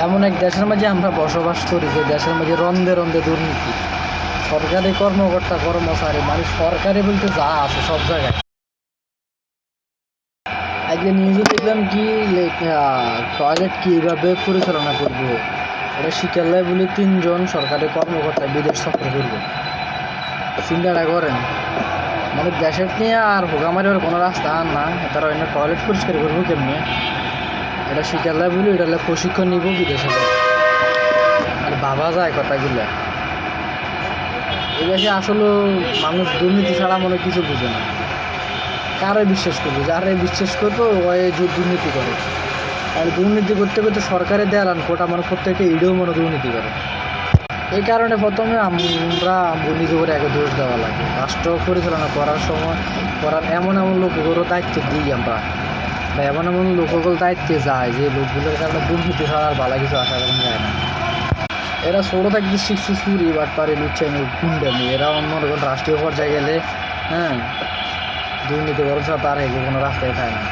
এমন এক দেশের মাঝে আমরা বসবাস করি যে দেশের মাঝে রন্ধে রন্ধে দুর্নীতি, সরকারি কর্মকর্তা কর্মচারী মানে সরকারি বলতে যা আছে সব জায়গায়। আজকে নিউজে দেখলাম কি টয়লেট কীভাবে পরিচালনা করবে, এটা শিকালয় বলে 3 জন সরকারি কর্মকর্তা বিদেশ সফর করবে। চিন্তাটা করেন, মানে দেশের নিয়ে আর হোগামারির কোনো রাস্তা আর না, তারা এনে টয়লেট পরিষ্কার করবো কেমনি? এটা শিকালয় বলে এটা প্রশিক্ষণ নিব বিদেশে। আর ভাবা যায় কথাগুলো। এই দেশে আসলে মানুষ দুর্নীতি ছাড়া মনে কিছু বুঝে না। কারে বিশ্বাস করবে? যারে বিশ্বাস করবো ওই যে দুর্নীতি করে। আর দুর্নীতি করতে করতে সরকারের দেয়ালান কোটা মানে প্রত্যেকটা ইডেও মনে দুর্নীতি করে। এই কারণে প্রথমে আমরা নিজে করে আগে দোষ দেওয়া লাগে। রাষ্ট্র পরিচালনা করার সময় এমন লোকগুলোর দায়িত্ব দিই আমরা, বা এমন লোকগুলো দায়িত্বে যায় যে লোকগুলোর কারণে দুর্নীতি ছাড়া আর ভালো কিছু আশা করা যায় না। এরা ছোটো থাকতে শিখছে চুরি বাটপারি লুচ্চামি গুন্ডামি, এরা অন্য রাষ্ট্রীয় পর্যায়ে গেলে দুর্নীতি ব্যবস্থা তার কোনো রাস্তায় থাকে না।